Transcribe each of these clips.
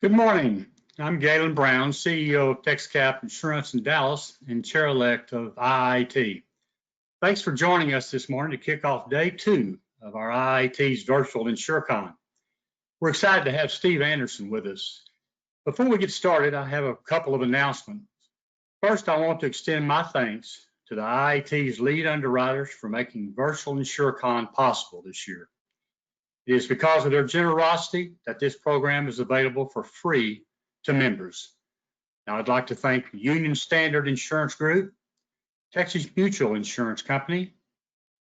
Good morning. I'm Galen Brown, CEO of TexCap Insurance in Dallas and Chair-elect of IIT. Thanks for joining us this morning to kick off day 2 of our IIT's virtual InsureCon. We're excited to have Steve Anderson with us. Before we get started, I have a couple of announcements. First, I want to extend my thanks to the IIT's lead underwriters for making virtual InsureCon possible this year. It is because of their generosity that this program is available for free to members. Now, I'd like to thank Union Standard Insurance Group, Texas Mutual Insurance Company,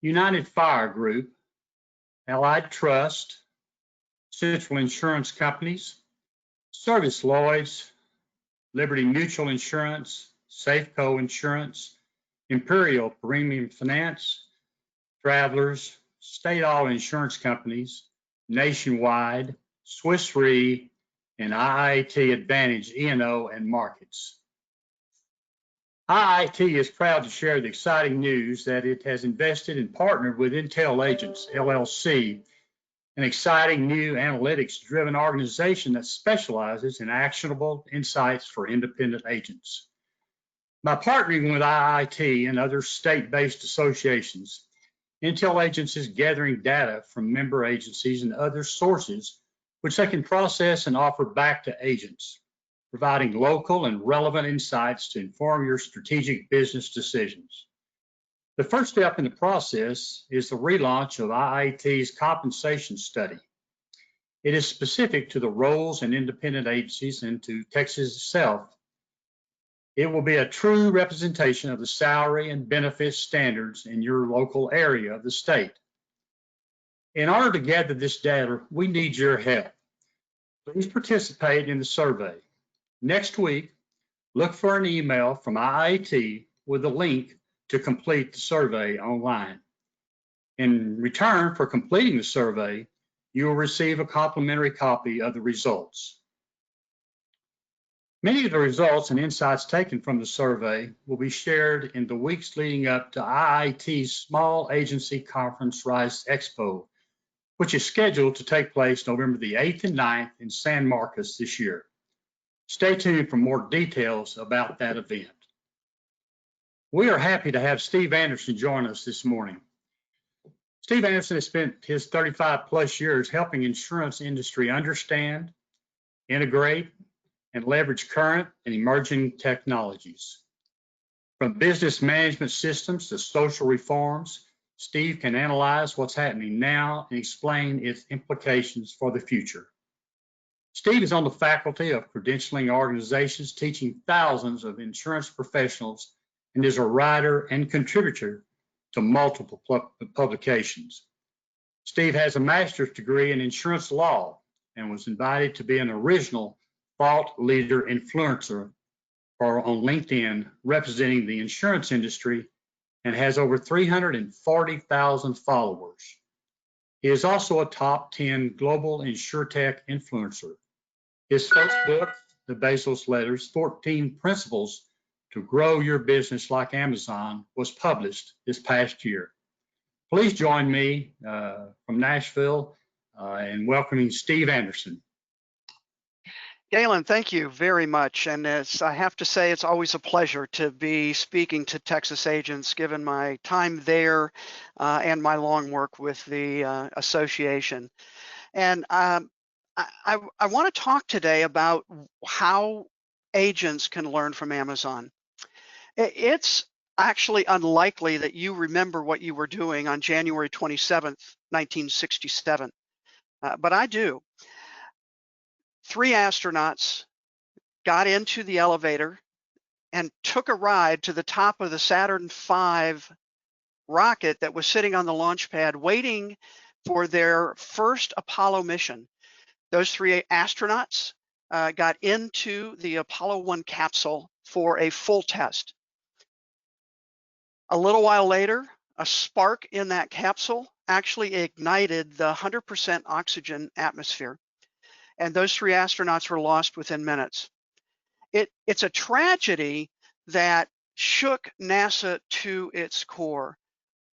United Fire Group, Allied Trust, Central Insurance Companies, Service Lloyds, Liberty Mutual Insurance, Safeco Insurance, Imperial Premium Finance, Travelers, State All Insurance Companies, Nationwide, Swiss Re, and IIT Advantage E&O and Markets. IIT is proud to share the exciting news that it has invested and partnered with Intel Agents, LLC, an exciting new analytics-driven organization that specializes in actionable insights for independent agents. By partnering with IIT and other state-based associations, Intel Agents is gathering data from member agencies and other sources, which they can process and offer back to agents, providing local and relevant insights to inform your strategic business decisions. The first step in the process is the relaunch of IIT's compensation study. It is specific to the roles in independent agencies and to Texas itself. It will be a true representation of the salary and benefits standards in your local area of the state. In order to gather this data, we need your help. Please participate in the survey. Next week, look for an email from IIT with a link to complete the survey online. In return for completing the survey, you will receive a complimentary copy of the results. Many of the results and insights taken from the survey will be shared in the weeks leading up to IIT's Small Agency Conference Rise Expo, which is scheduled to take place November the 8th and 9th in San Marcos this year. Stay tuned for more details about that event. We are happy to have Steve Anderson join us this morning. Steve Anderson has spent his 35+ years helping insurance industry understand, integrate, and leverage current and emerging technologies. From business management systems to social reforms, Steve can analyze what's happening now and explain its implications for the future. Steve is on the faculty of credentialing organizations teaching thousands of insurance professionals and is a writer and contributor to multiple publications. Steve has a master's degree in insurance law and was invited to be an original thought leader influencer on LinkedIn representing the insurance industry and has over 340,000 followers. He is also a top 10 global insurtech influencer. His first book, The Bezos Letters, 14 Principles to Grow Your Business Like Amazon, was published this past year. Please join me from Nashville in welcoming Steve Anderson. Galen, thank you very much. And I have to say, it's always a pleasure to be speaking to Texas agents, given my time there and my long work with the association. And I want to talk today about how agents can learn from Amazon. It's actually unlikely that you remember what you were doing on January 27th, 1967, but I do. 3 astronauts got into the elevator and took a ride to the top of the Saturn V rocket that was sitting on the launch pad waiting for their first Apollo mission. Those 3 astronauts got into the Apollo 1 capsule for a full test. A little while later, a spark in that capsule actually ignited the 100% oxygen atmosphere, and those 3 astronauts were lost within minutes. It's a tragedy that shook NASA to its core.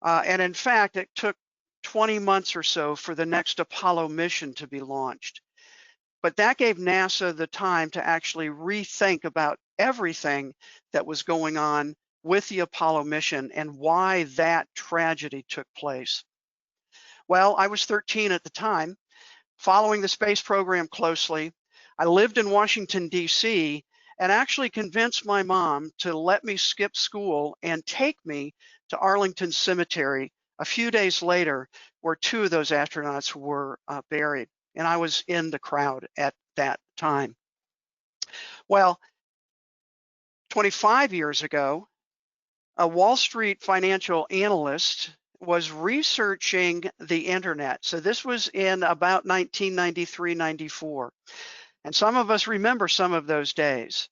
And in fact, it took 20 months or so for the next Apollo mission to be launched. But that gave NASA the time to actually rethink about everything that was going on with the Apollo mission and why that tragedy took place. Well, I was 13 at the time, following the space program closely. I lived in Washington, D.C., and actually convinced my mom to let me skip school and take me to Arlington Cemetery a few days later, where two of those astronauts were buried. And I was in the crowd at that time. Well, 25 years ago, a Wall Street financial analyst was researching the internet. So this was in about 1993, 94. And some of us remember some of those days.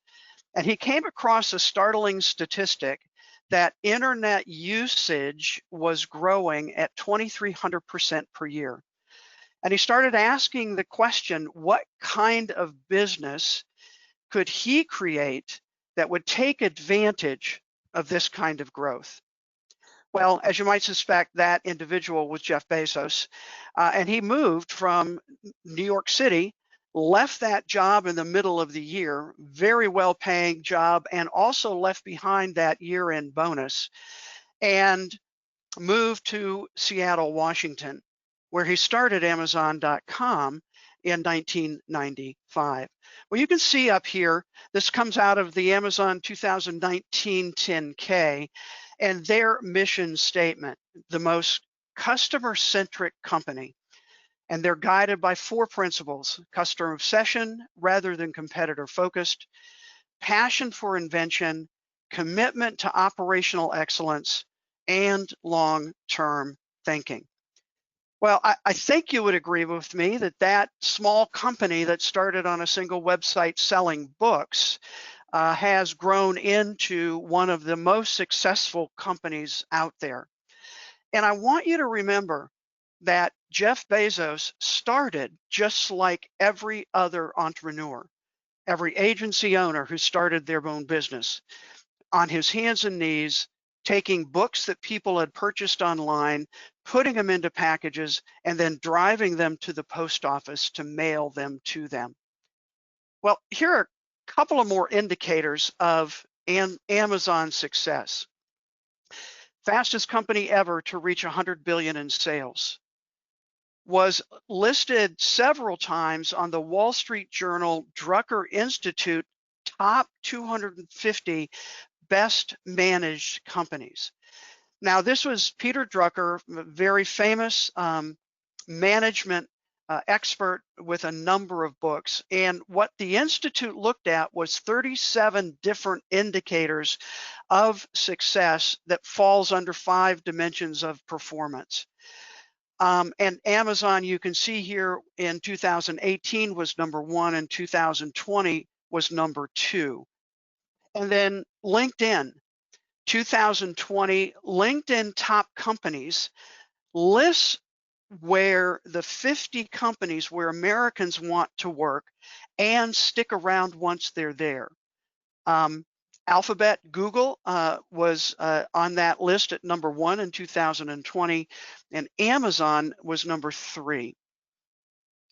And he came across a startling statistic that internet usage was growing at 2,300% per year. And he started asking the question, what kind of business could he create that would take advantage of this kind of growth? Well, as you might suspect, that individual was Jeff Bezos, and he moved from New York City, left that job in the middle of the year, very well-paying job, and also left behind that year-end bonus, and moved to Seattle, Washington, where he started Amazon.com in 1995. Well, you can see up here, this comes out of the Amazon 2019 10K, and their mission statement, the most customer-centric company. And they're guided by 4 principles: customer obsession rather than competitor focused, passion for invention, commitment to operational excellence, and long-term thinking. Well, I think you would agree with me that that small company that started on a single website selling books has grown into one of the most successful companies out there. And I want you to remember that Jeff Bezos started just like every other entrepreneur, every agency owner who started their own business, on his hands and knees, taking books that people had purchased online, putting them into packages, and then driving them to the post office to mail them to them. Well, here are a couple of more indicators of Amazon's success. Fastest company ever to reach 100 billion in sales. Was listed several times on the Wall Street Journal Drucker Institute top 250 best managed companies. Now, this was Peter Drucker, very famous management expert with a number of books. And what the Institute looked at was 37 different indicators of success that falls under 5 dimensions of performance. And Amazon, you can see here in 2018 was number 1 and 2020 was number 2. And then LinkedIn, 2020, LinkedIn top companies lists where the 50 companies where Americans want to work and stick around once they're there. Alphabet, Google was on that list at number 1 in 2020, and Amazon was number 3.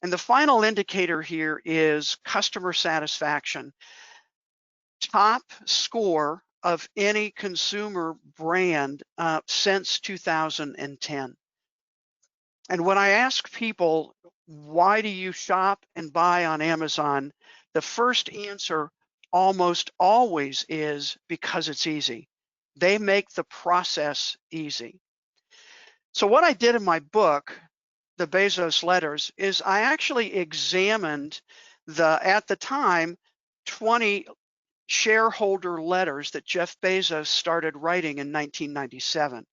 And the final indicator here is customer satisfaction. Top score of any consumer brand since 2010. And when I ask people, why do you shop and buy on Amazon? The first answer almost always is because it's easy. They make the process easy. So what I did in my book, The Bezos Letters, is I actually examined at the time, 20 shareholder letters that Jeff Bezos started writing in 1997.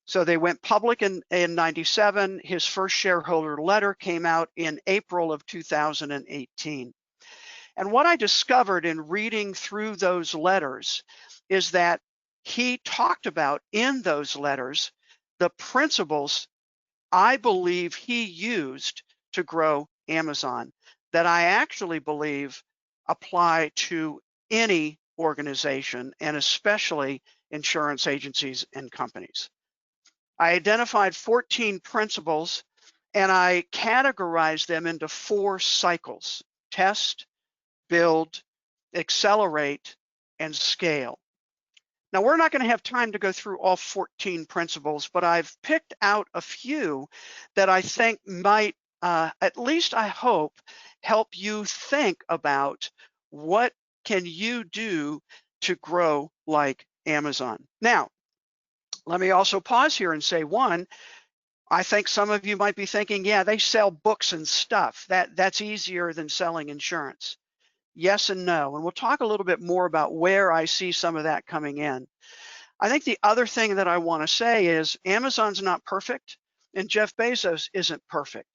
So they went public in 97. His first shareholder letter came out in April of 2018. And what I discovered in reading through those letters is that he talked about in those letters the principles I believe he used to grow Amazon that I actually believe apply to any organization, and especially insurance agencies and companies. I identified 14 principles, and I categorize them into 4 cycles: test, build, accelerate, and scale. Now, we're not going to have time to go through all 14 principles, but I've picked out a few that I think might, at least I hope, help you think about what can you do to grow like Amazon. Now, let me also pause here and say, one, I think some of you might be thinking, yeah, they sell books and stuff. That's easier than selling insurance. Yes and no. And we'll talk a little bit more about where I see some of that coming in. I think the other thing that I want to say is Amazon's not perfect and Jeff Bezos isn't perfect,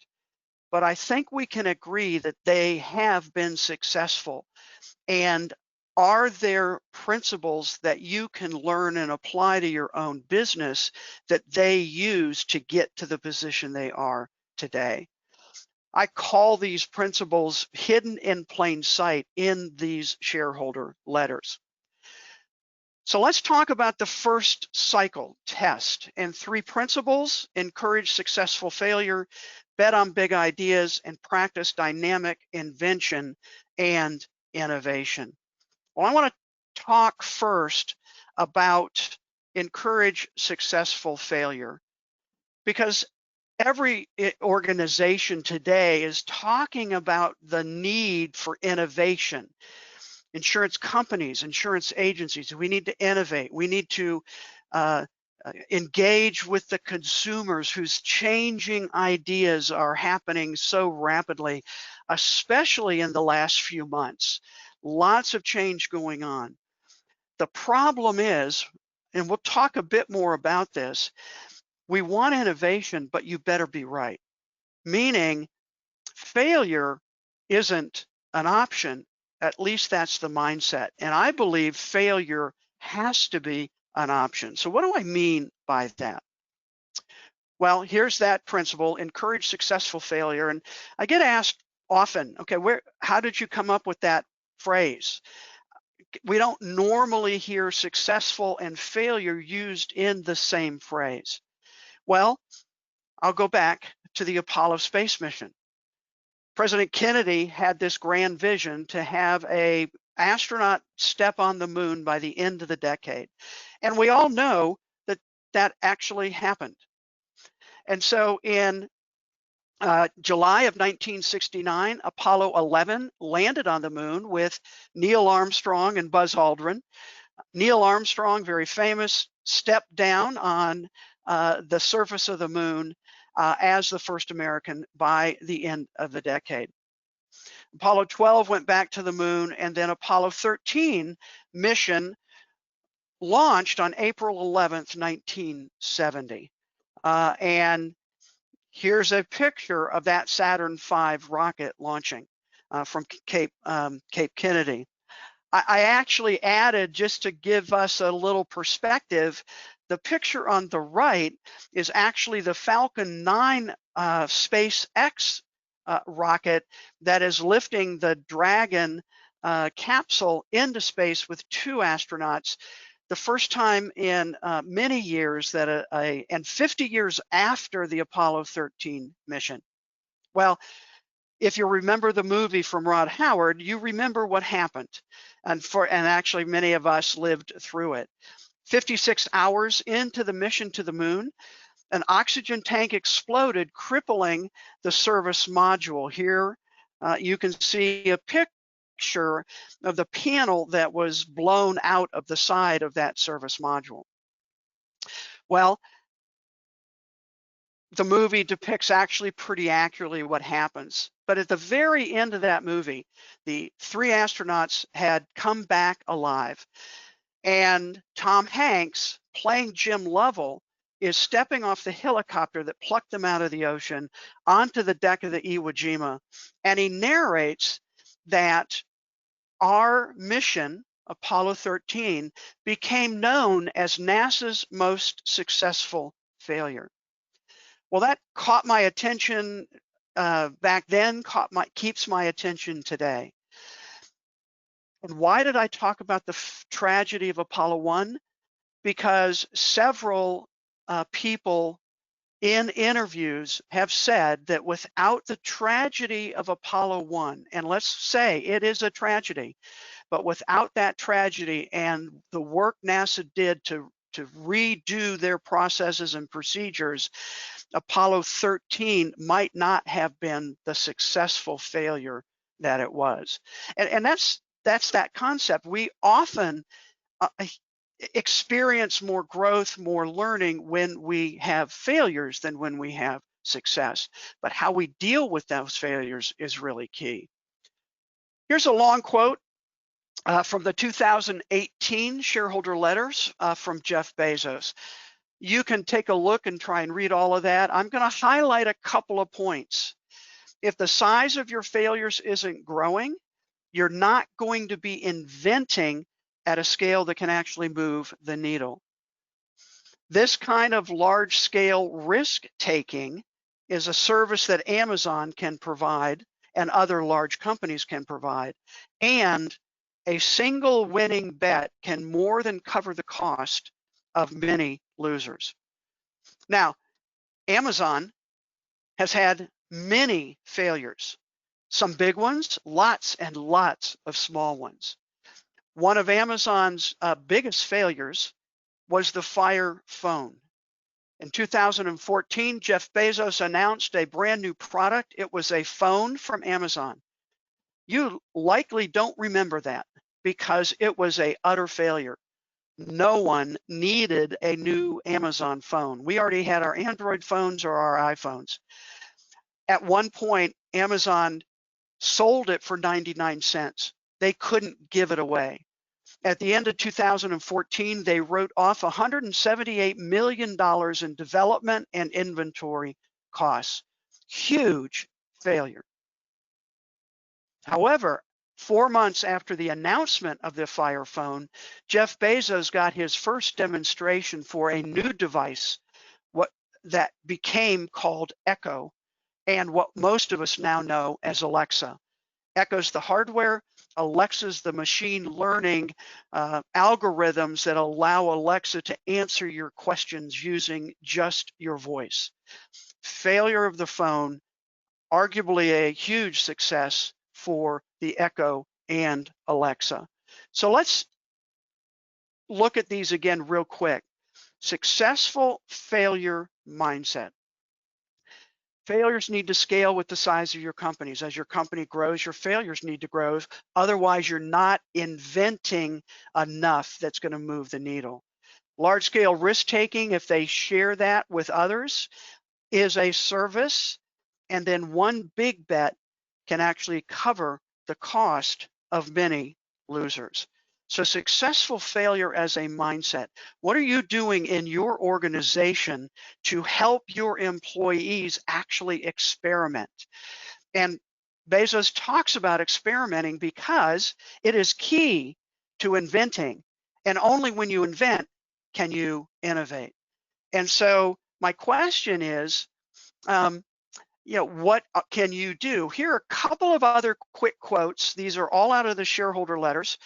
but I think we can agree that they have been successful. And are there principles that you can learn and apply to your own business that they use to get to the position they are today? I call these principles hidden in plain sight in these shareholder letters. So let's talk about the first cycle, test, and 3 principles: encourage successful failure, bet on big ideas, and practice dynamic invention and innovation. Well, I want to talk first about encourage successful failure, because every organization today is talking about the need for innovation. Insurance companies, insurance agencies, we need to innovate. We need to engage with the consumers whose changing ideas are happening so rapidly, especially in the last few months. Lots of change going on. The problem is, and we'll talk a bit more about this, we want innovation, but you better be right. Meaning, failure isn't an option. At least that's the mindset. And I believe failure has to be an option. So what do I mean by that? Well, here's that principle: encourage successful failure. And I get asked often, okay, how did you come up with that phrase? We don't normally hear successful and failure used in the same phrase. Well, I'll go back to the Apollo space mission. President Kennedy had this grand vision to have an astronaut step on the moon by the end of the decade. And we all know that that actually happened. And so in July of 1969, Apollo 11 landed on the moon with Neil Armstrong and Buzz Aldrin. Neil Armstrong, very famous, stepped down on the surface of the moon as the first American by the end of the decade. Apollo 12 went back to the moon, and then Apollo 13 mission launched on April 11th, 1970. And here's a picture of that Saturn V rocket launching from Cape Kennedy. I actually added, just to give us a little perspective, the picture on the right is actually the Falcon 9 SpaceX rocket that is lifting the Dragon capsule into space with 2 astronauts. The first time in many years that and 50 years after the Apollo 13 mission. Well, if you remember the movie from Rod Howard, you remember what happened. And actually many of us lived through it. 56 hours into the mission to the moon, an oxygen tank exploded, crippling the service module. Here you can see a picture of the panel that was blown out of the side of that service module. Well, the movie depicts actually pretty accurately what happens. But at the very end of that movie, the 3 astronauts had come back alive. And Tom Hanks, playing Jim Lovell, is stepping off the helicopter that plucked them out of the ocean onto the deck of the Iwo Jima. And he narrates that our mission, Apollo 13, became known as NASA's most successful failure. Well, that caught my attention back then, keeps my attention today. And why did I talk about the tragedy of Apollo 1? Because several people in interviews have said that without the tragedy of Apollo 1, and let's say it is a tragedy, but without that tragedy and the work NASA did to redo their processes and procedures, Apollo 13 might not have been the successful failure that it was. And that's that concept. We often experience more growth, more learning when we have failures than when we have success. But how we deal with those failures is really key. Here's a long quote from the 2018 shareholder letters from Jeff Bezos. You can take a look and try and read all of that. I'm going to highlight a couple of points. If the size of your failures isn't growing, you're not going to be inventing at a scale that can actually move the needle. This kind of large scale risk taking is a service that Amazon can provide and other large companies can provide. And a single winning bet can more than cover the cost of many losers. Now, Amazon has had many failures, some big ones, lots and lots of small ones. One of Amazon's biggest failures was the Fire phone. In 2014, Jeff Bezos announced a brand new product. It was a phone from Amazon. You likely don't remember that because it was an utter failure. No one needed a new Amazon phone. We already had our Android phones or our iPhones. At one point, Amazon sold it for 99 cents. They couldn't give it away. At the end of 2014, they wrote off $178 million in development and inventory costs. Huge failure. However, 4 months after the announcement of the Fire phone, Jeff Bezos got his first demonstration for a new device, that became called Echo, and what most of us now know as Alexa. Echo's the hardware, Alexa's the machine learning algorithms that allow Alexa to answer your questions using just your voice. Failure of the phone, arguably a huge success for the Echo and Alexa. So let's look at these again real quick. Successful failure mindset. Failures need to scale with the size of your companies. As your company grows, your failures need to grow. Otherwise, you're not inventing enough that's going to move the needle. Large scale risk taking, if they share that with others, is a service. And then one big bet can actually cover the cost of many losers. So successful failure as a mindset. What are you doing in your organization to help your employees actually experiment? And Bezos talks about experimenting because it is key to inventing. And only when you invent can you innovate. And so my question is, what can you do? Here are a couple of other quick quotes. These are all out of the shareholder letters,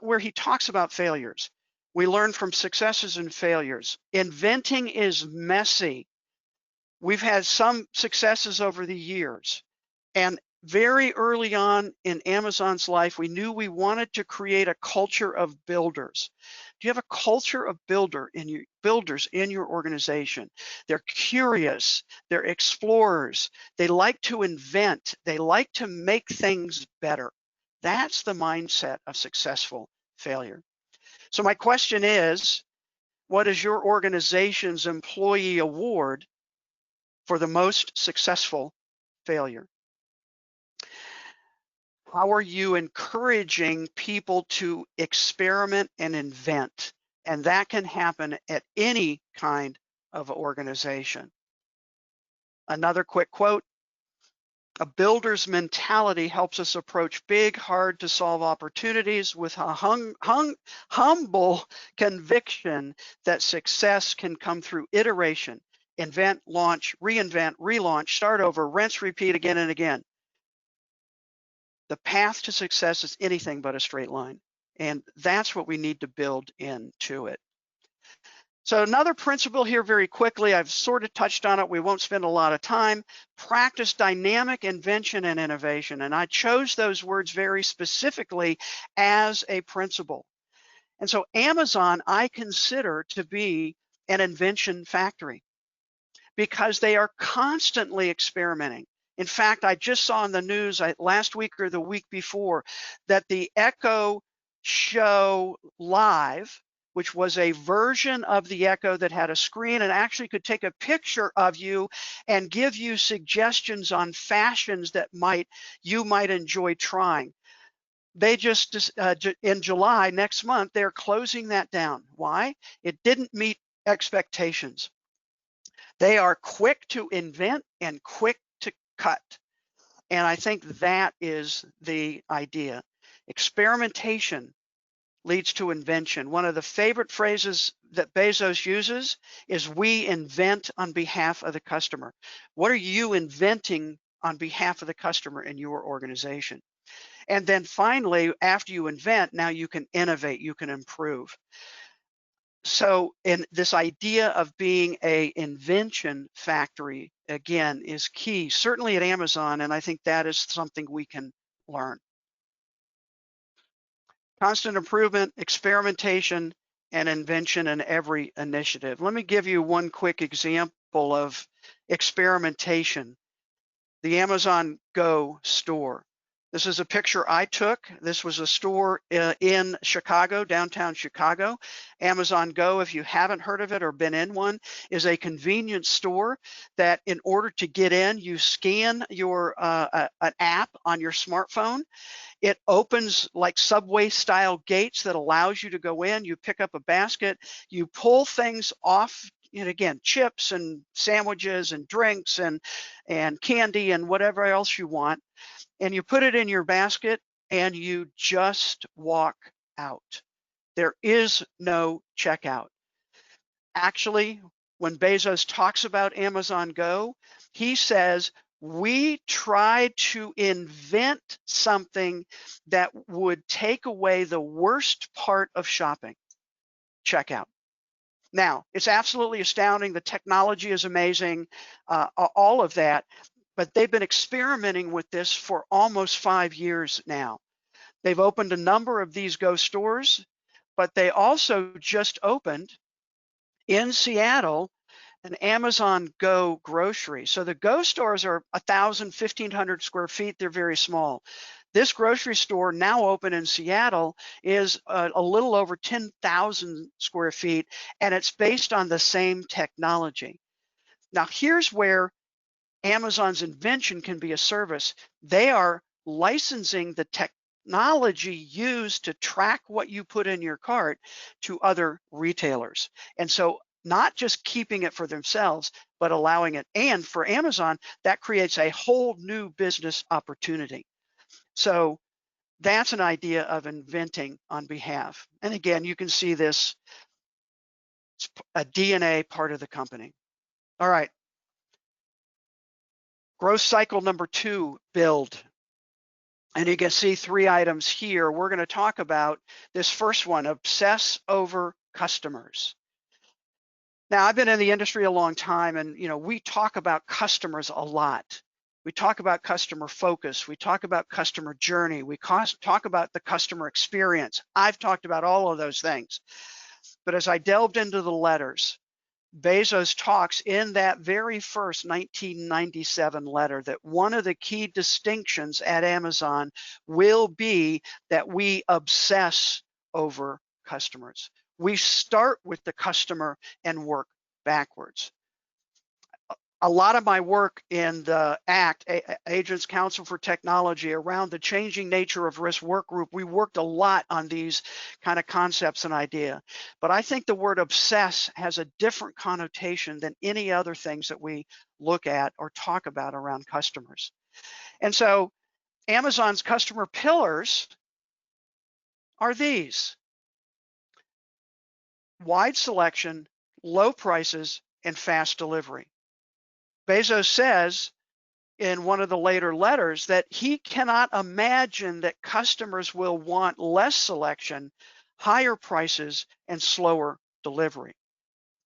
where he talks about failures. We learn from successes and failures. Inventing is messy. We've had some successes over the years. And very early on in Amazon's life, we knew we wanted to create a culture of builders. Do you have a culture of builders in your organization? They're curious, they're explorers, they like to invent, they like to make things better. That's the mindset of successful failure. So my question is, what is your organization's employee award for the most successful failure? How are you encouraging people to experiment and invent? And that can happen at any kind of organization. Another quick quote, a builder's mentality helps us approach big, hard to solve opportunities with a humble conviction that success can come through iteration, invent, launch, reinvent, relaunch, start over, rinse, repeat again and again. The path to success is anything but a straight line. And that's what we need to build into it. So another principle here very quickly, I've sort of touched on it, we won't spend a lot of time, practice dynamic invention and innovation. And I chose those words very specifically as a principle. And so Amazon, I consider to be an invention factory because they are constantly experimenting. In fact, I just saw in the news last week or the week before that the Echo Show Live, which was a version of the Echo that had a screen and actually could take a picture of you and give you suggestions on fashions that you might enjoy trying. They just, in July next month, they're closing that down. Why? It didn't meet expectations. They are quick to invent and quick to cut. And I think that is the idea. Experimentation leads to invention. One of the favorite phrases that Bezos uses is, we invent on behalf of the customer. What are you inventing on behalf of the customer in your organization? And then finally, after you invent, now you can innovate, you can improve. So, in this idea of being a invention factory, again, is key, certainly at Amazon, and I think that is something we can learn. Constant improvement, experimentation, and invention in every initiative. Let me give you one quick example of experimentation. The Amazon Go store. This is a picture I took. This was a store in Chicago, downtown Chicago. Amazon Go, if you haven't heard of it or been in one, is a convenience store that in order to get in, you scan your an app on your smartphone. It opens like subway style gates that allows you to go in, you pick up a basket, you pull things off, and again, chips and sandwiches and drinks and candy and whatever else you want, and you put it in your basket and you just walk out. There is no checkout. Actually, when Bezos talks about Amazon Go, he says, we tried to invent something that would take away the worst part of shopping, checkout. Now, it's absolutely astounding. The technology is amazing, all of that, but they've been experimenting with this for almost 5 years now. They've opened a number of these Go stores, but they also just opened in Seattle an Amazon Go grocery. So the Go stores are 1,000, 1,500 square feet. They're very small. This grocery store now open in Seattle is a little over 10,000 square feet, and it's based on the same technology. Now, here's where Amazon's invention can be a service. They are licensing the technology used to track what you put in your cart to other retailers. And so not just keeping it for themselves, but allowing it. And for Amazon, that creates a whole new business opportunity. So that's an idea of inventing on behalf. And again, you can see this, it's a DNA part of the company. All right. Growth cycle number 2, build. And you can see 3 items here. We're going to talk about this first one, obsess over customers. Now, I've been in the industry a long time, and we talk about customers a lot. We talk about customer focus. We talk about customer journey. We talk about the customer experience. I've talked about all of those things. But as I delved into the letters, Bezos talks in that very first 1997 letter that one of the key distinctions at Amazon will be that we obsess over customers. We start with the customer and work backwards. A lot of my work in the ACT, Agents Council for Technology, around the changing nature of risk work group, we worked a lot on these kind of concepts and idea. But I think the word obsess has a different connotation than any other things that we look at or talk about around customers. And so Amazon's customer pillars are these: wide selection, low prices, and fast delivery. Bezos says in one of the later letters that he cannot imagine that customers will want less selection, higher prices, and slower delivery.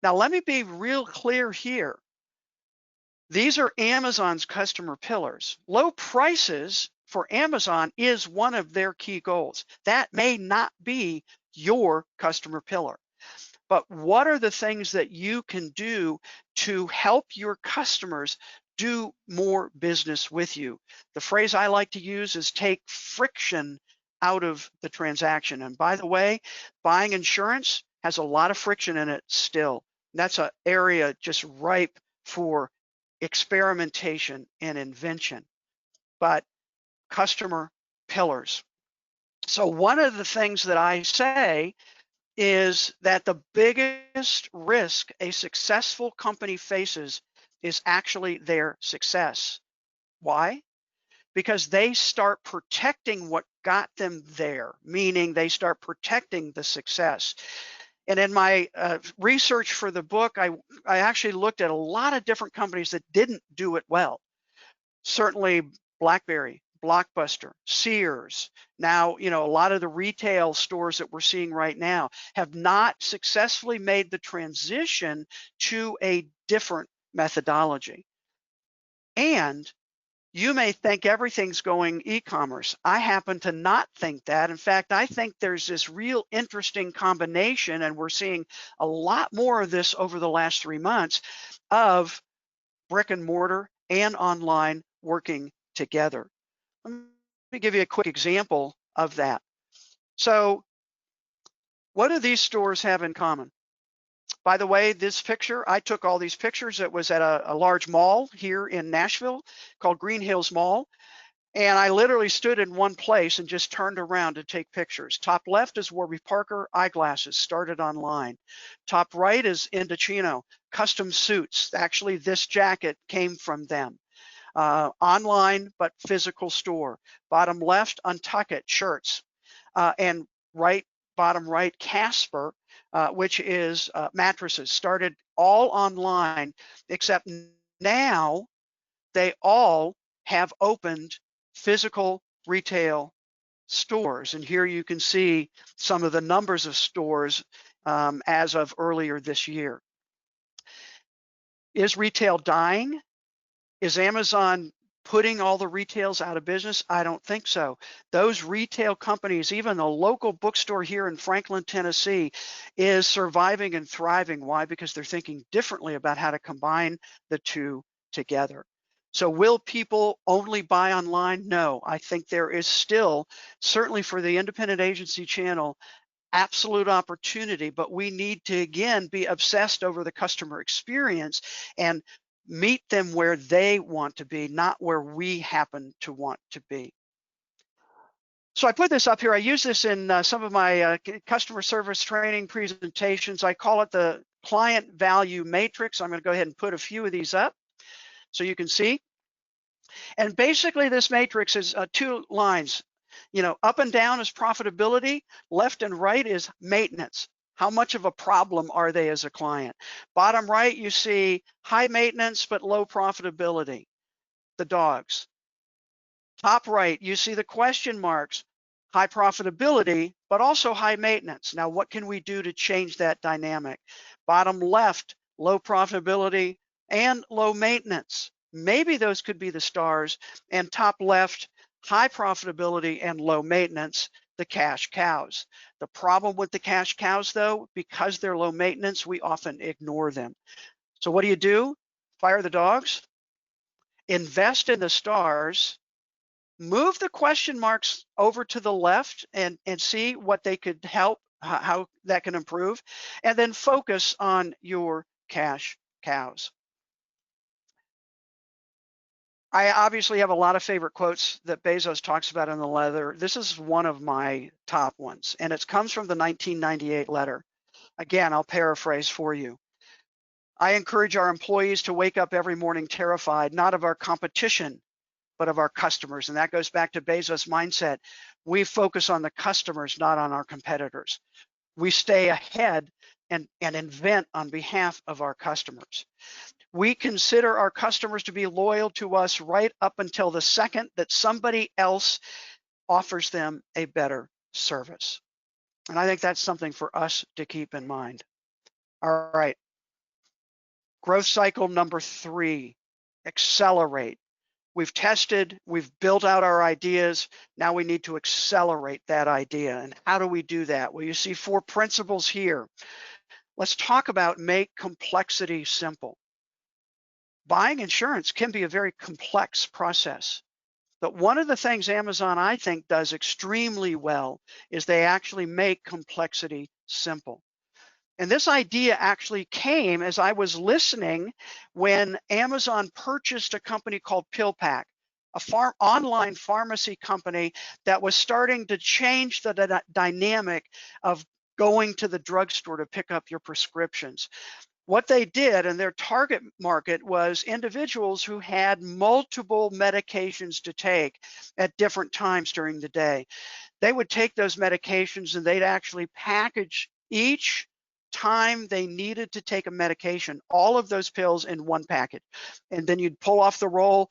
Now, let me be real clear here. These are Amazon's customer pillars. Low prices for Amazon is one of their key goals. That may not be your customer pillar, but what are the things that you can do to help your customers do more business with you? The phrase I like to use is take friction out of the transaction. And by the way, buying insurance has a lot of friction in it still. That's an area just ripe for experimentation and invention, but customer pillars. So one of the things that I say is that the biggest risk a successful company faces is actually their success. Why? Because they start protecting what got them there, meaning they start protecting the success. And in my research for the book, I actually looked at a lot of different companies that didn't do it well. Certainly BlackBerry, Blockbuster, Sears. Now, a lot of the retail stores that we're seeing right now have not successfully made the transition to a different methodology. And you may think everything's going e-commerce. I happen to not think that. In fact, I think there's this real interesting combination, and we're seeing a lot more of this over the last 3 months, of brick and mortar and online working together. Let me give you a quick example of that. So what do these stores have in common? By the way, this picture, I took all these pictures. It was at a large mall here in Nashville called Green Hills Mall. And I literally stood in one place and just turned around to take pictures. Top left is Warby Parker eyeglasses, started online. Top right is Indochino, custom suits. Actually, this jacket came from them. Online, but physical store. Bottom left, Untuckit shirts. And bottom right, Casper, which is mattresses, started all online, except now they all have opened physical retail stores. And here you can see some of the numbers of stores as of earlier this year. Is retail dying? Is Amazon putting all the retails out of business? I don't think so. Those retail companies, even the local bookstore here in Franklin, Tennessee, is surviving and thriving. Why? Because they're thinking differently about how to combine the two together. So will people only buy online? No, I think there is still, certainly for the independent agency channel, absolute opportunity, but we need to, again, be obsessed over the customer experience and meet them where they want to be, not where we happen to want to be. So I put this up here. I use this in some of my customer service training presentations. I call it the client value matrix. I'm going to go ahead and put a few of these up so you can see. And basically this matrix is 2 lines. Up and down is profitability, left and right is maintenance. How much of a problem are they as a client? Bottom right, you see high maintenance but low profitability, the dogs. Top right, you see the question marks, high profitability, but also high maintenance. Now, what can we do to change that dynamic? Bottom left, low profitability and low maintenance. Maybe those could be the stars. And top left, high profitability and low maintenance, the cash cows. The problem with the cash cows, though, because they're low maintenance, we often ignore them. So what do? Fire the dogs, invest in the stars, move the question marks over to the left and see what they could help, how that can improve, and then focus on your cash cows. I obviously have a lot of favorite quotes that Bezos talks about in the letter. This is one of my top ones, and it comes from the 1998 letter. Again, I'll paraphrase for you. I encourage our employees to wake up every morning terrified, not of our competition, but of our customers. And that goes back to Bezos' mindset. We focus on the customers, not on our competitors. We stay ahead and invent on behalf of our customers. We consider our customers to be loyal to us right up until the second that somebody else offers them a better service. And I think that's something for us to keep in mind. All right. Growth cycle number 3, accelerate. We've tested, we've built out our ideas. Now we need to accelerate that idea. And how do we do that? Well, you see 4 principles here. Let's talk about make complexity simple. Buying insurance can be a very complex process. But one of the things Amazon, I think, does extremely well is they actually make complexity simple. And this idea actually came as I was listening when Amazon purchased a company called PillPack, a online pharmacy company that was starting to change the dynamic of going to the drugstore to pick up your prescriptions. What they did, and their target market was individuals who had multiple medications to take at different times during the day. They would take those medications and they'd actually package each time they needed to take a medication, all of those pills in one packet. And then you'd pull off the roll.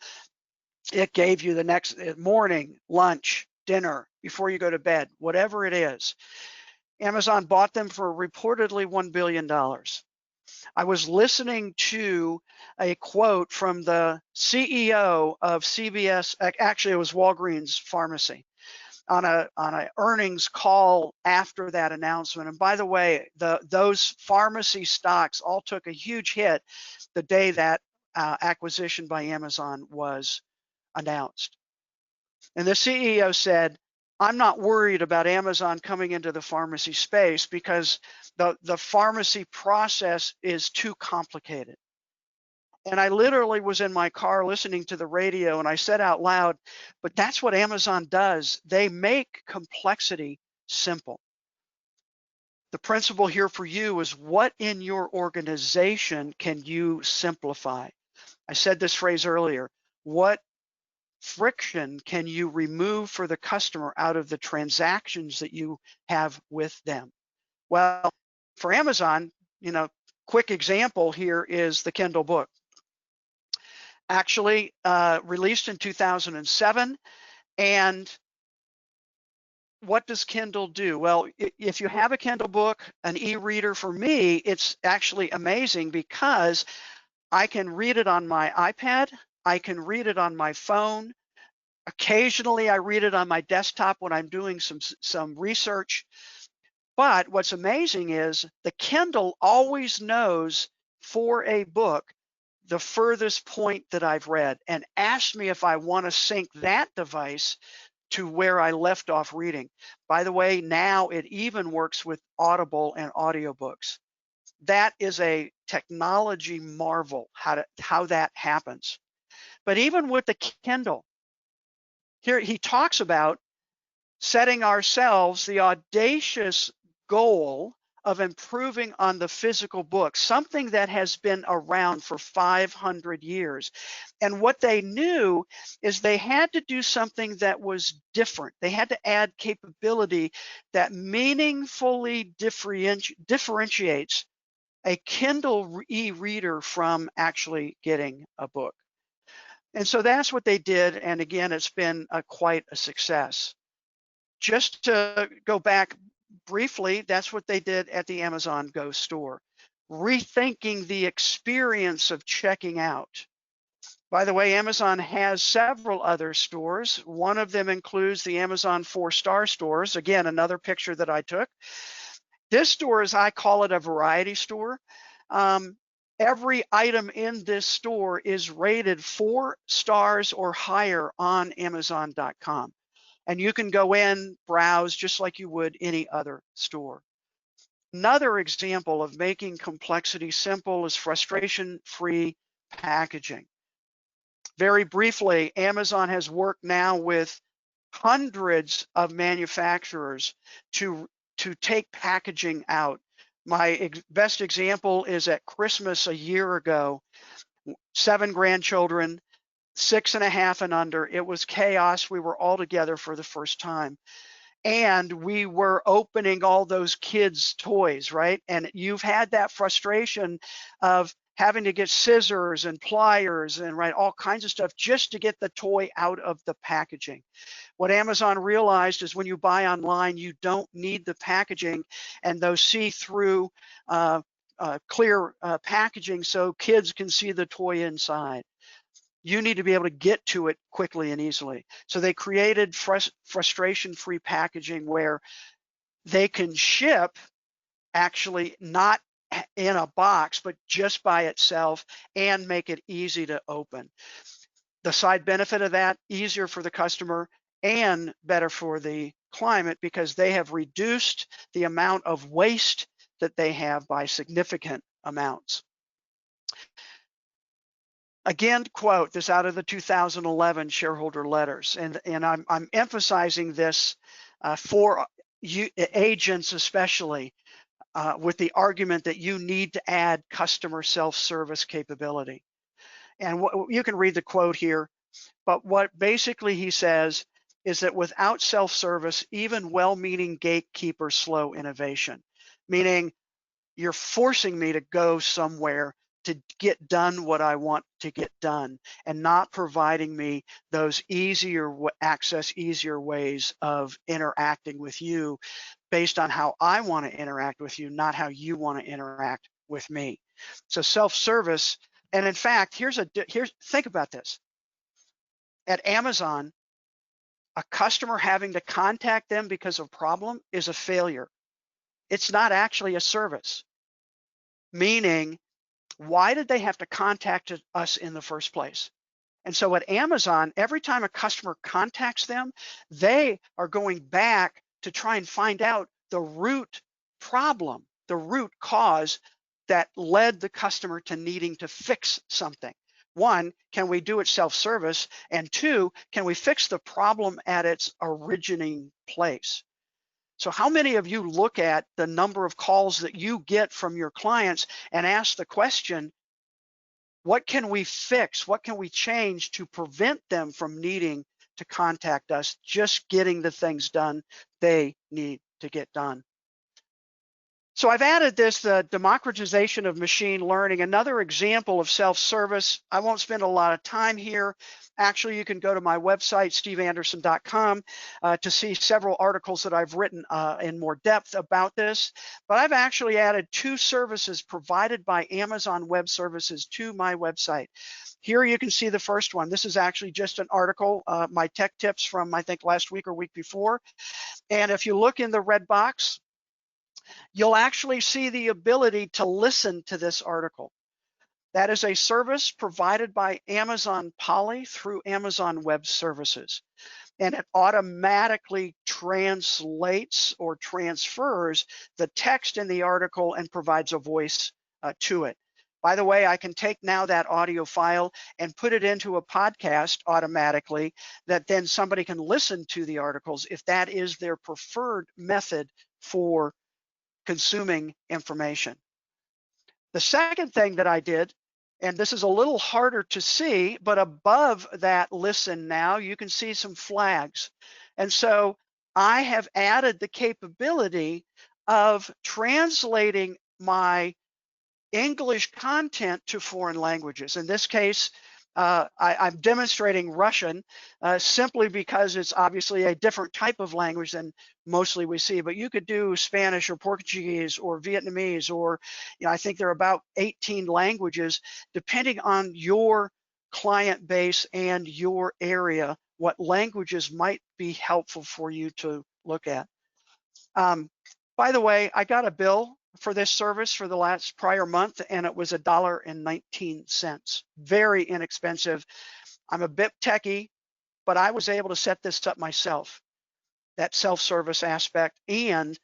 It gave you the next morning, lunch, dinner, before you go to bed, whatever it is. Amazon bought them for reportedly $1 billion. I was listening to a quote from the CEO of CVS, actually it was Walgreens Pharmacy, on a earnings call after that announcement. And by the way, those pharmacy stocks all took a huge hit the day that acquisition by Amazon was announced. And the CEO said, I'm not worried about Amazon coming into the pharmacy space because the pharmacy process is too complicated. And I literally was in my car listening to the radio and I said out loud, but that's what Amazon does. They make complexity simple. The principle here for you is what in your organization can you simplify? I said this phrase earlier. What friction can you remove for the customer out of the transactions that you have with them? Well, for Amazon, quick example here is the Kindle book. Actually released in 2007. And what does Kindle do? Well, if you have a Kindle book, an e-reader, for me, it's actually amazing because I can read it on my iPad. I can read it on my phone. Occasionally, I read it on my desktop when I'm doing some research. But what's amazing is the Kindle always knows for a book the furthest point that I've read and asks me if I want to sync that device to where I left off reading. By the way, now it even works with Audible and audiobooks. That is a technology marvel, how that happens. But even with the Kindle, here he talks about setting ourselves the audacious goal of improving on the physical book, something that has been around for 500 years. And what they knew is they had to do something that was different. They had to add capability that meaningfully differentiates a Kindle e-reader from actually getting a book. And so that's what they did. And again, it's been quite a success. Just to go back briefly, that's what they did at the Amazon Go store, rethinking the experience of checking out. By the way, Amazon has several other stores. One of them includes the Amazon 4-star stores. Again, another picture that I took. This store is, I call it a variety store. Every item in this store is rated 4 stars or higher on Amazon.com. And you can go in, browse just like you would any other store. Another example of making complexity simple is frustration-free packaging. Very briefly, Amazon has worked now with hundreds of manufacturers to take packaging out. My best example is at Christmas a year ago, 7 grandchildren, 6.5 and under. It was chaos. We were all together for the first time. And we were opening all those kids' toys, right? And you've had that frustration of having to get scissors and pliers and all kinds of stuff just to get the toy out of the packaging. What Amazon realized is when you buy online, you don't need the packaging and those see-through clear packaging so kids can see the toy inside. You need to be able to get to it quickly and easily. So they created frustration-free packaging where they can ship actually not in a box, but just by itself, and make it easy to open. The side benefit of that, easier for the customer and better for the climate because they have reduced the amount of waste that they have by significant amounts. Again, quote this out of the 2011 shareholder letters, and I'm emphasizing this for you, agents especially, with the argument that you need to add customer self-service capability. And you can read the quote here, but what basically he says is that without self-service, even well-meaning gatekeepers slow innovation, meaning you're forcing me to go somewhere to get done what I want to get done and not providing me those easier ways of interacting with you based on how I want to interact with you, not how you want to interact with me. So self-service, and in fact, think about this. At Amazon, a customer having to contact them because of a problem is a failure. It's not actually a service. Meaning, why did they have to contact us in the first place? And so at Amazon, every time a customer contacts them, they are going back to try and find out the root problem, the root cause that led the customer to needing to fix something. One, can we do it self-service? And two, can we fix the problem at its originating place? So how many of you look at the number of calls that you get from your clients and ask the question, what can we fix? What can we change to prevent them from needing to contact us, just getting the things done they need to get done? So I've added this, the democratization of machine learning, another example of self-service. I won't spend a lot of time here. Actually, you can go to my website, steveanderson.com, to see several articles that I've written in more depth about this. But I've actually added 2 services provided by Amazon Web Services to my website. Here you can see the first one. This is actually just an article, my tech tips from, I think, last week or week before. And if you look in the red box, you'll actually see the ability to listen to this article. That is a service provided by Amazon Polly through Amazon Web Services. And it automatically translates or transfers the text in the article and provides a voice to it. By the way, I can take now that audio file and put it into a podcast automatically that then somebody can listen to the articles if that is their preferred method for consuming information. The second thing that I did, and this is a little harder to see, but above that listen now, you can see some flags. And so I have added the capability of translating my English content to foreign languages. In this case, I'm demonstrating Russian simply because it's obviously a different type of language than mostly we see, but you could do Spanish or Portuguese or Vietnamese, or I think there are about 18 languages, depending on your client base and your area, what languages might be helpful for you to look at. By the way, I got a bill for this service for the prior month, and it was $1.19. Very inexpensive. I'm a bit techie, but I was able to set this up myself, that self-service aspect, and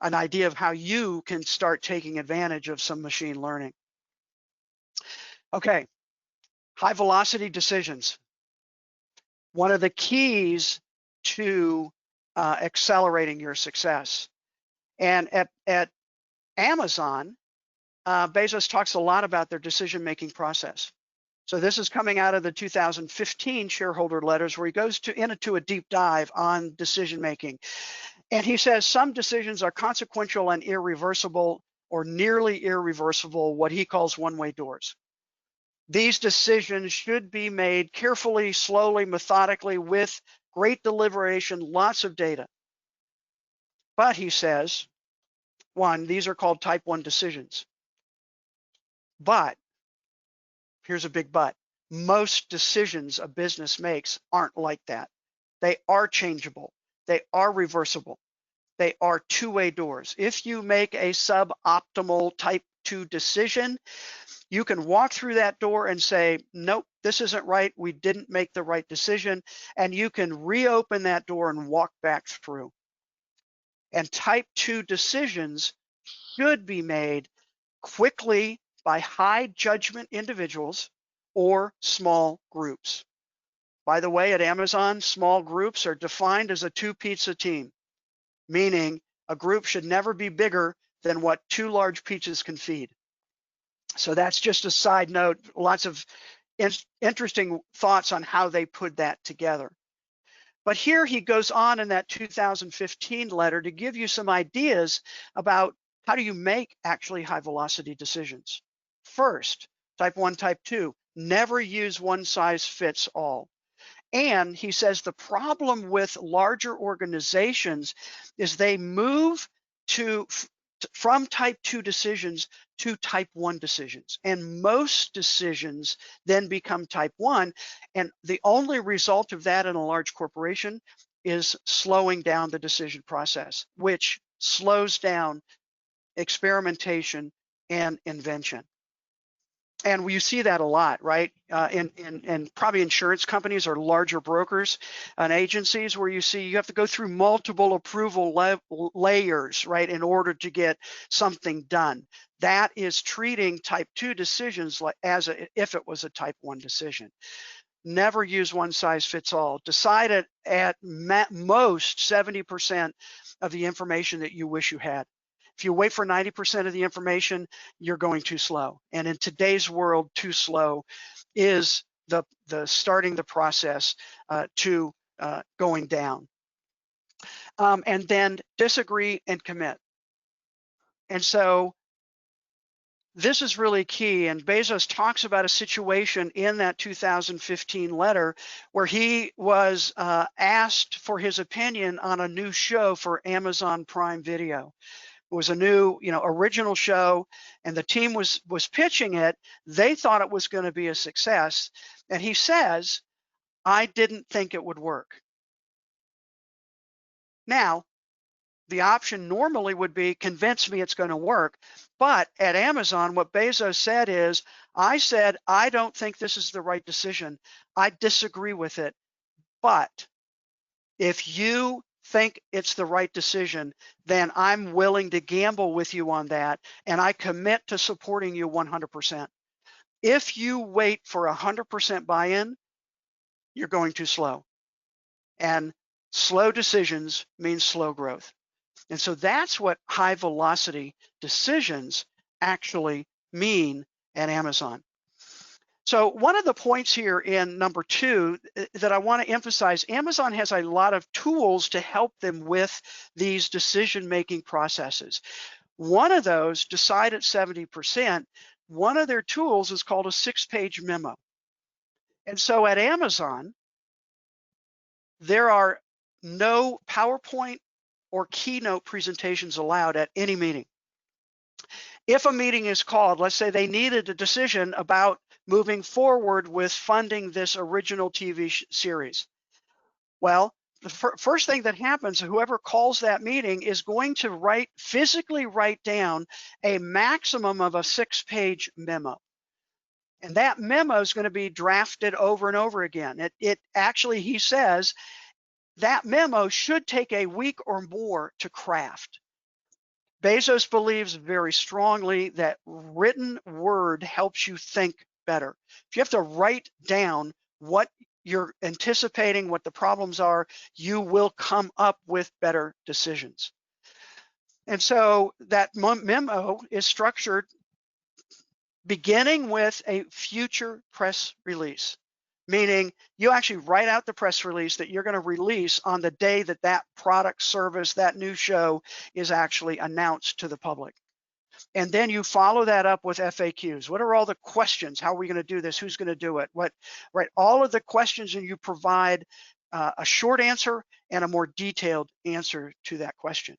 an idea of how you can start taking advantage of some machine learning. Okay, high velocity decisions. One of the keys to accelerating your success. And at Amazon, Bezos talks a lot about their decision-making process. So this is coming out of the 2015 shareholder letters where he goes into a deep dive on decision-making. And he says some decisions are consequential and irreversible or nearly irreversible, what he calls one-way doors. These decisions should be made carefully, slowly, methodically, with great deliberation, lots of data. But he says, 1, these are called type 1 decisions. But here's a big but. Most decisions a business makes aren't like that. They are changeable. They are reversible. They are two-way doors. If you make a suboptimal type 2 decision, you can walk through that door and say, nope, this isn't right. We didn't make the right decision. And you can reopen that door and walk back through. And type 2 decisions should be made quickly by high judgment individuals or small groups. By the way, at Amazon, small groups are defined as a 2-pizza team, meaning a group should never be bigger than what 2 large pizzas can feed. So that's just a side note, lots of interesting thoughts on how they put that together. But here he goes on in that 2015 letter to give you some ideas about how do you make actually high velocity decisions. First, type 1, type 2, never use one size fits all. And he says the problem with larger organizations is they move from type 2 decisions to type 1 decisions. And most decisions then become type 1. And the only result of that in a large corporation is slowing down the decision process, which slows down experimentation and invention. And you see that a lot, right? In probably insurance companies or larger brokers and agencies where you see you have to go through multiple approval layers, right, in order to get something done. That is treating type 2 decisions like if it was a type 1 decision. Never use one size fits all. Decide at most 70% of the information that you wish you had. If you wait for 90% of the information, you're going too slow. And in today's world, too slow is the starting the process to going down. And then disagree and commit. And so this is really key. And Bezos talks about a situation in that 2015 letter where he was asked for his opinion on a new show for Amazon Prime Video. It was a new, original show, and the team was pitching it. They thought it was going to be a success, and he says, "I didn't think it would work." Now, the option normally would be convince me it's going to work, but at Amazon, what Bezos said is, "I said I don't think this is the right decision. I disagree with it, but if you think it's the right decision, then I'm willing to gamble with you on that, and I commit to supporting you 100%. If you wait for 100% buy-in, you're going too slow. And slow decisions means slow growth. And so that's what high velocity decisions actually mean at Amazon. So one of the points here in number 2 that I want to emphasize, Amazon has a lot of tools to help them with these decision-making processes. One of those, decide at 70%, one of their tools is called a 6-page memo. And so at Amazon, there are no PowerPoint or Keynote presentations allowed at any meeting. If a meeting is called, let's say they needed a decision about moving forward with funding this original TV series. Well, the first thing that happens, whoever calls that meeting is going to physically write down a maximum of a 6-page memo. And that memo is going to be drafted over and over again. It actually, he says, that memo should take a week or more to craft. Bezos believes very strongly that written word helps you think better. If you have to write down what you're anticipating, what the problems are, you will come up with better decisions. And so that memo is structured beginning with a future press release, meaning you actually write out the press release that you're going to release on the day that that product, service, that new show is actually announced to the public. And then you follow that up with FAQs. What are all the questions? How are we going to do this? Who's going to do it? Right? All of the questions, and you provide a short answer and a more detailed answer to that question.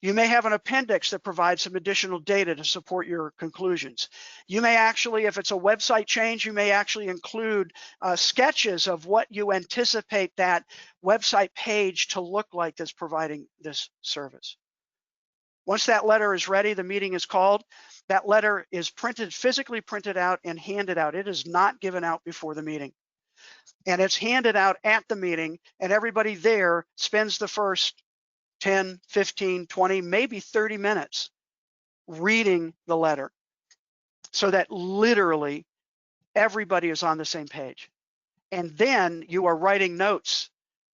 You may have an appendix that provides some additional data to support your conclusions. You may actually, if it's a website change, you may actually include sketches of what you anticipate that website page to look like that's providing this service. Once that letter is ready, the meeting is called. That letter is printed, physically printed out and handed out. It is not given out before the meeting. And it's handed out at the meeting, and everybody there spends the first 10, 15, 20, maybe 30 minutes reading the letter so that literally everybody is on the same page. And then you are writing notes.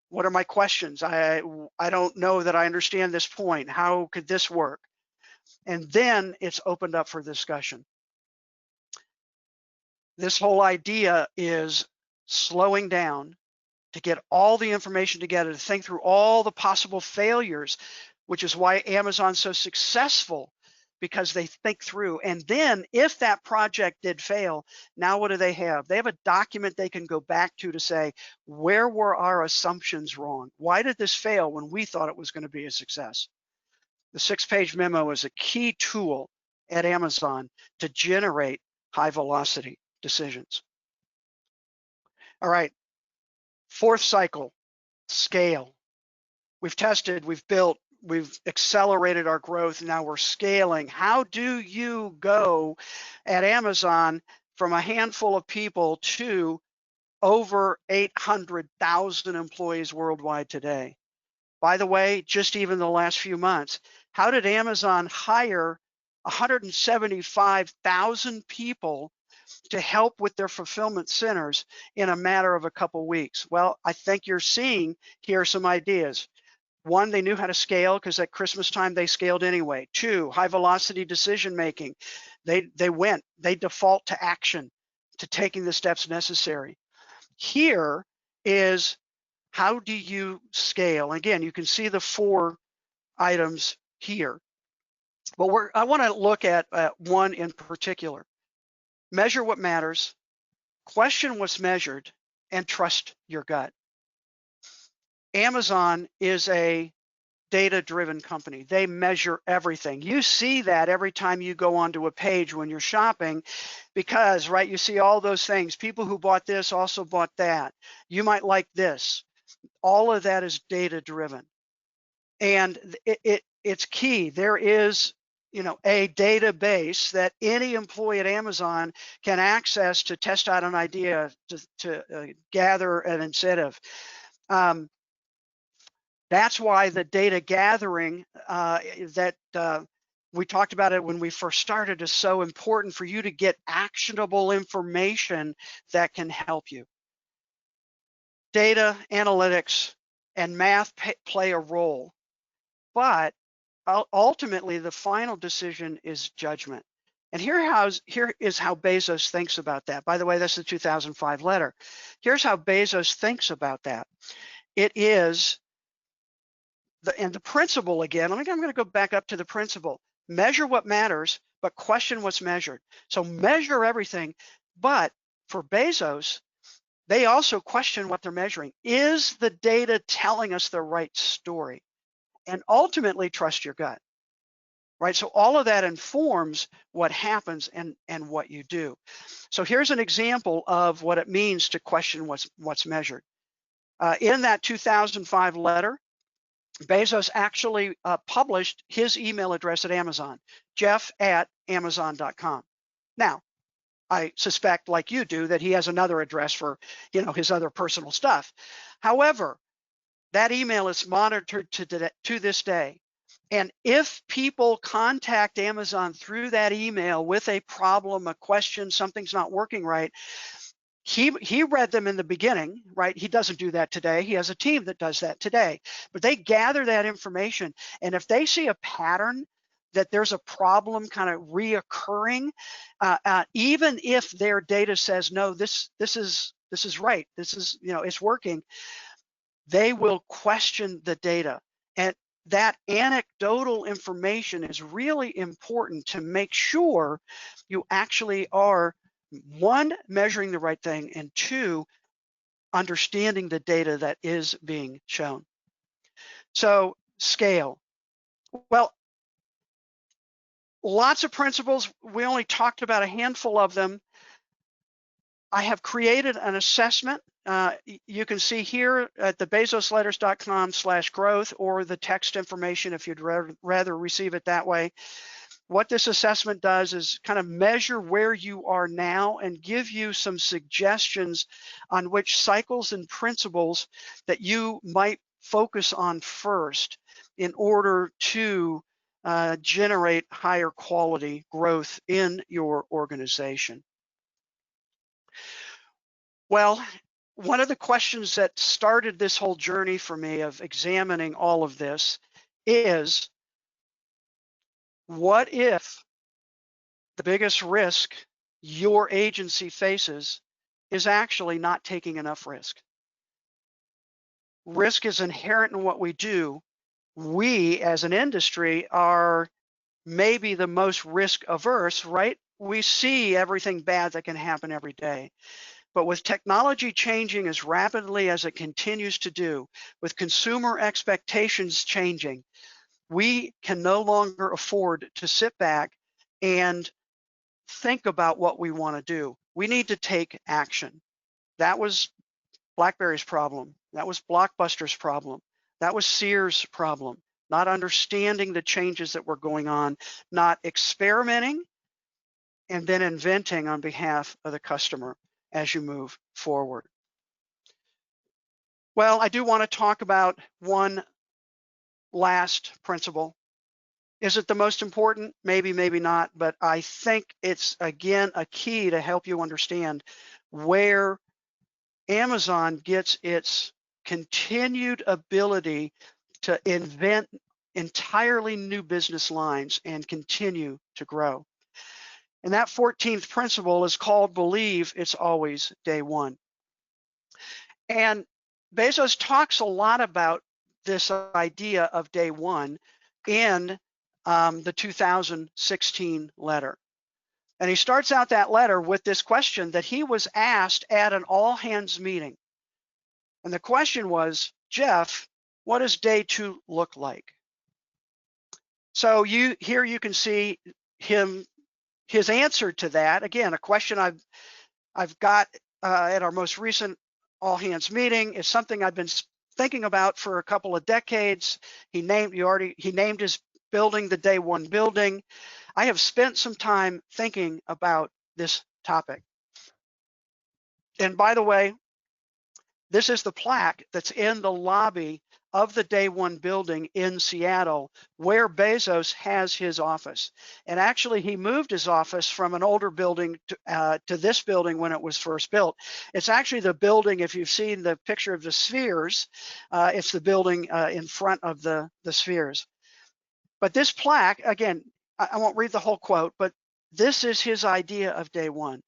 What are my questions? I don't know that I understand this point. How could this work? And then it's opened up for discussion. This whole idea is slowing down to get all the information together, to think through all the possible failures, which is why Amazon's so successful, because they think through. And then if that project did fail, now what do they have? They have a document they can go back to say, where were our assumptions wrong? Why did this fail when we thought it was going to be a success? The 6-page memo is a key tool at Amazon to generate high velocity decisions. All right, fourth cycle, scale. We've tested, we've built, we've accelerated our growth. Now we're scaling. How do you go at Amazon from a handful of people to over 800,000 employees worldwide today? By the way, just even the last few months, how did Amazon hire 175,000 people to help with their fulfillment centers in a matter of a couple weeks? Well, I think you're seeing here some ideas. One, they knew how to scale because at Christmas time they scaled anyway. Two, high velocity decision making. They default to action, to taking the steps necessary. Here is how do you scale? Again, you can see the 4 items here, but I want to look at one in particular. Measure what matters, question what's measured, and trust your gut. Amazon is a data-driven company. They measure everything. You see that every time you go onto a page when you're shopping, because, right, you see all those things. People who bought this also bought that. You might like this. All of that is data-driven. And it's key. There is, a database that any employee at Amazon can access to test out an idea, to gather an incentive. That's why the data gathering that we talked about it when we first started is so important for you to get actionable information that can help you. Data, analytics, and math play a role, but ultimately the final decision is judgment. And here is how Bezos thinks about that. By the way, that's the 2005 letter. Here's how Bezos thinks about that. It is the principle again. I'm going to go back up to the principle. Measure what matters, but question what's measured. So measure everything, but for Bezos, they also question what they're measuring. Is the data telling us the right story? And ultimately, trust your gut, right? So all of that informs what happens and what you do. So here's an example of what it means to question what's measured. In that 2005 letter, Bezos actually published his email address at Amazon, jeff@amazon.com. Now, I suspect, like you do, that he has another address for, his other personal stuff. However, that email is monitored to this day. And if people contact Amazon through that email with a problem, a question, something's not working right, he read them in the beginning, right? He doesn't do that today. He has a team that does that today. But they gather that information. And if they see a pattern that there's a problem kind of reoccurring, even if their data says, no, this is right, this is, it's working, they will question the data. And that anecdotal information is really important to make sure you actually are, one, measuring the right thing, and two, understanding the data that is being shown. So scale. Well, lots of principles. We only talked about a handful of them. I have created an assessment. You can see here at the bezosletters.com/growth, or the text information if you'd rather receive it that way. What this assessment does is kind of measure where you are now and give you some suggestions on which cycles and principles that you might focus on first in order to generate higher quality growth in your organization. Well, one of the questions that started this whole journey for me of examining all of this is, what if the biggest risk your agency faces is actually not taking enough risk? Risk is inherent in what we do. We as an industry are maybe the most risk averse, right? We see everything bad that can happen every day. But with technology changing as rapidly as it continues to do, with consumer expectations changing, we can no longer afford to sit back and think about what we want to do. We need to take action. That was BlackBerry's problem. That was Blockbuster's problem. That was Sears' problem. Not understanding the changes that were going on, not experimenting, and then inventing on behalf of the customer as you move forward. Well, I do want to talk about one last principle. Is it the most important? Maybe, maybe not, but I think it's, again, a key to help you understand where Amazon gets its continued ability to invent entirely new business lines and continue to grow. And that 14th principle is called believe it's always day one. And Bezos talks a lot about this idea of day one in the 2016 letter. And he starts out that letter with this question that he was asked at an all-hands meeting. And the question was, Jeff, what does day two look like? So here you can see his answer to that. Again, a question I've got at our most recent all-hands meeting. Is something I've been thinking about for a couple of decades. He named his building the day one building. I have spent some time thinking about this topic. And by the way, this is the plaque that's in the lobby of the day one building in Seattle, where Bezos has his office. And actually, he moved his office from an older building to this building when it was first built. It's actually the building, if you've seen the picture of the spheres, it's the building in front of the spheres. But this plaque, again, I won't read the whole quote, but this is his idea of day one.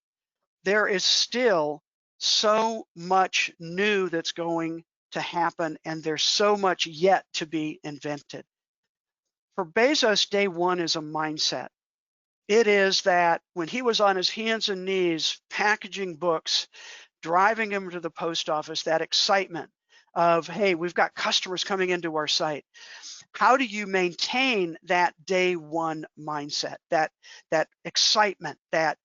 There is still so much new that's going to happen, and there's so much yet to be invented. For Bezos, day one is a mindset. It is that when he was on his hands and knees packaging books, driving them to the post office, that excitement of, hey, we've got customers coming into our site. How do you maintain that day one mindset, that excitement, that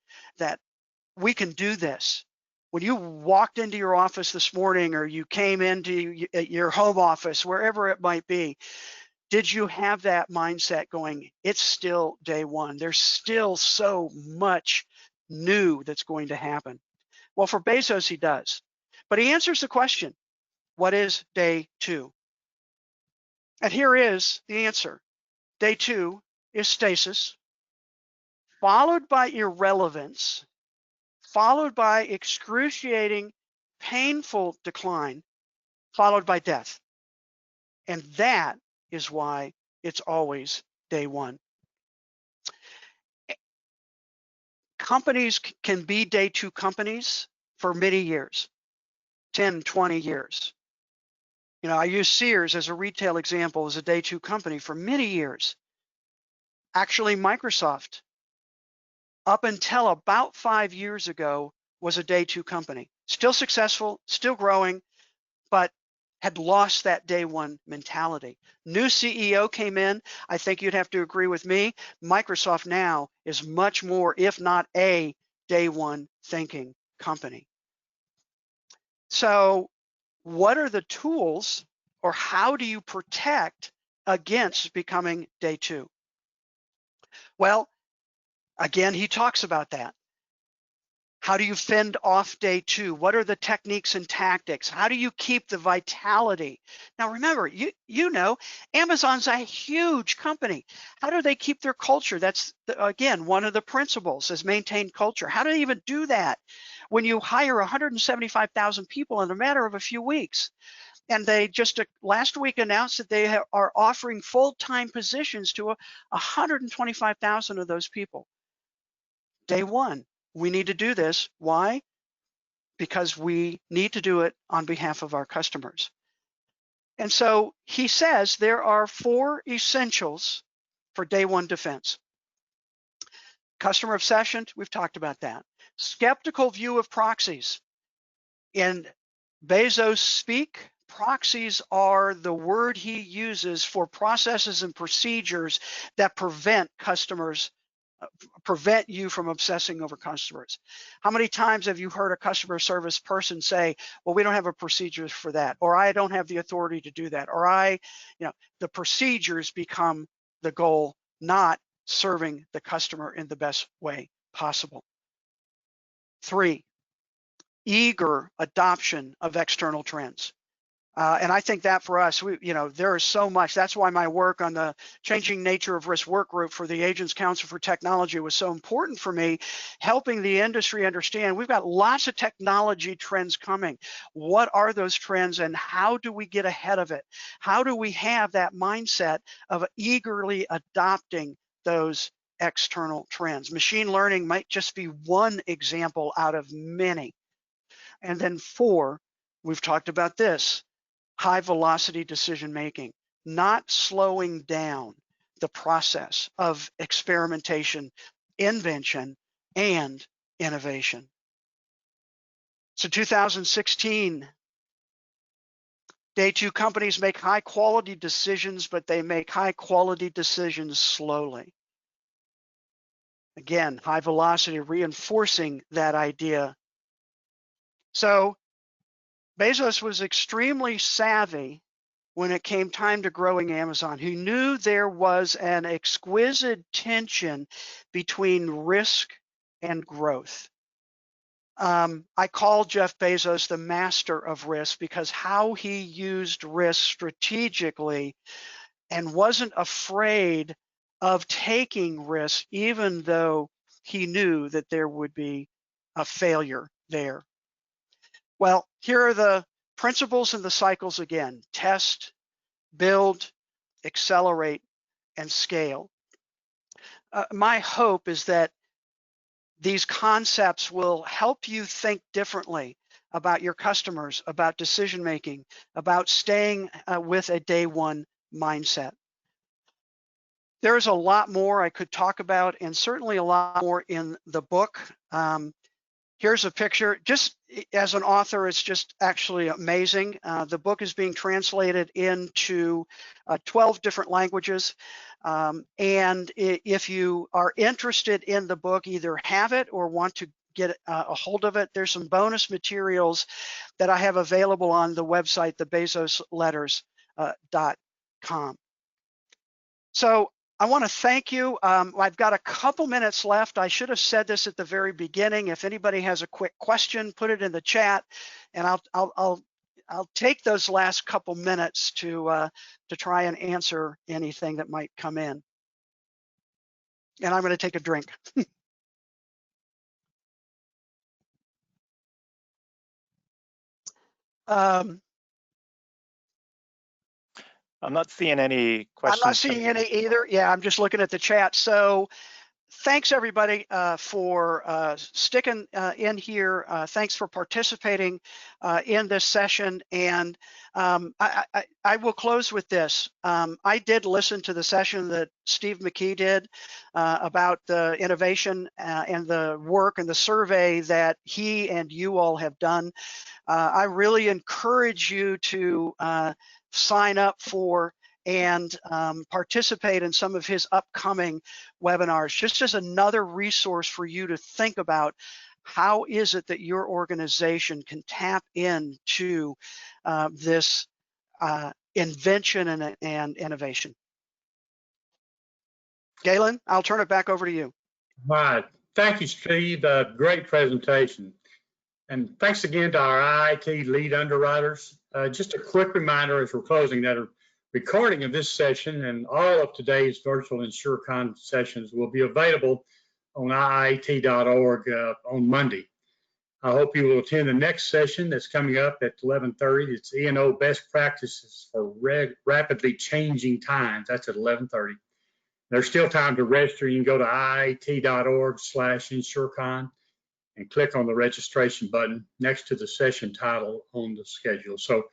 we can do this? When you walked into your office this morning, or you came into your home office, wherever it might be, did you have that mindset going, it's still day one? There's still so much new that's going to happen. Well, for Bezos, he does. But he answers the question, what is day two? And here is the answer. Day two is stasis, followed by irrelevance, followed by excruciating, painful decline, followed by death. And that is why it's always day one. Companies can be day two companies for many years, 10, 20 years. You know, I use Sears as a retail example as a day two company for many years. Actually, Microsoft, up until about 5 years ago, was a day two company. Still successful, still growing, but had lost that day one mentality. New CEO came in. I think you'd have to agree with me. Microsoft now is much more, if not a day one thinking company. So what are the tools, or how do you protect against becoming day two? Well, again, he talks about that. How do you fend off day two? What are the techniques and tactics? How do you keep the vitality? Now, remember, you know, Amazon's a huge company. How do they keep their culture? That's, again, one of the principles is maintain culture. How do they even do that when you hire 175,000 people in a matter of a few weeks? And they just last week announced that they are offering full-time positions to 125,000 of those people. Day one, we need to do this. Why? Because we need to do it on behalf of our customers. And so he says there are 4 essentials for day one defense. Customer obsession, we've talked about that. Skeptical view of proxies. In Bezos speak, proxies are the word he uses for processes and procedures that prevent you from obsessing over customers. How many times have you heard a customer service person say, well, we don't have a procedure for that, or I don't have the authority to do that, or the procedures become the goal, not serving the customer in the best way possible. 3, eager adoption of external trends. And I think that for us, there is so much. That's why my work on the changing nature of risk work group for the Agents Council for Technology was so important for me, helping the industry understand we've got lots of technology trends coming. What are those trends and how do we get ahead of it? How do we have that mindset of eagerly adopting those external trends? Machine learning might just be one example out of many. And then 4, we've talked about this. High velocity decision making, not slowing down the process of experimentation, invention, and innovation. So 2016, day two companies make high quality decisions, but they make high quality decisions slowly. Again, high velocity reinforcing that idea. So Bezos was extremely savvy when it came time to growing Amazon. He knew there was an exquisite tension between risk and growth. I call Jeff Bezos the master of risk because how he used risk strategically and wasn't afraid of taking risk, even though he knew that there would be a failure there. Well, here are the principles and the cycles again. Test, build, accelerate, and scale. My hope is that these concepts will help you think differently about your customers, about decision making, about staying with a day one mindset. There's a lot more I could talk about, and certainly a lot more in the book. Here's a picture. Just as an author, it's just actually amazing. The book is being translated into 12 different languages. And if you are interested in the book, either have it or want to get a hold of it, there's some bonus materials that I have available on the website, thebezosletters.com. So I want to thank you. I've got a couple minutes left. I should have said this at the very beginning. If anybody has a quick question, put it in the chat, and I'll take those last couple minutes to try and answer anything that might come in. And I'm going to take a drink. I'm not seeing any questions. I'm not seeing any either. Yeah, I'm just looking at the chat. So thanks everybody for sticking in here. Thanks for participating in this session. And I will close with this. I did listen to the session that Steve McKee did about the innovation and the work and the survey that he and you all have done. I really encourage you to sign up for and participate in some of his upcoming webinars, just as another resource for you to think about how is it that your organization can tap into this invention and innovation. Galen, I'll turn it back over to you. All right. Thank you, Steve. Great presentation. And thanks again to our IIT lead underwriters. Just a quick reminder as we're closing that a recording of this session and all of today's virtual InsureCon sessions will be available on IIT.org on Monday. I hope you will attend the next session that's coming up at 11:30. It's E&O Best Practices for Rapidly Changing Times. That's at 11:30. There's still time to register. You can go to IIT.org/InsureCon and click on the registration button next to the session title on the schedule. So,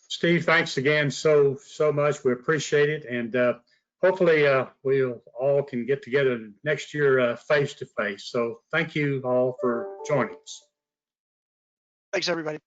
Steve, thanks again so much. We appreciate it. And hopefully we'll all can get together next year face to face. So thank you all for joining us. Thanks, everybody.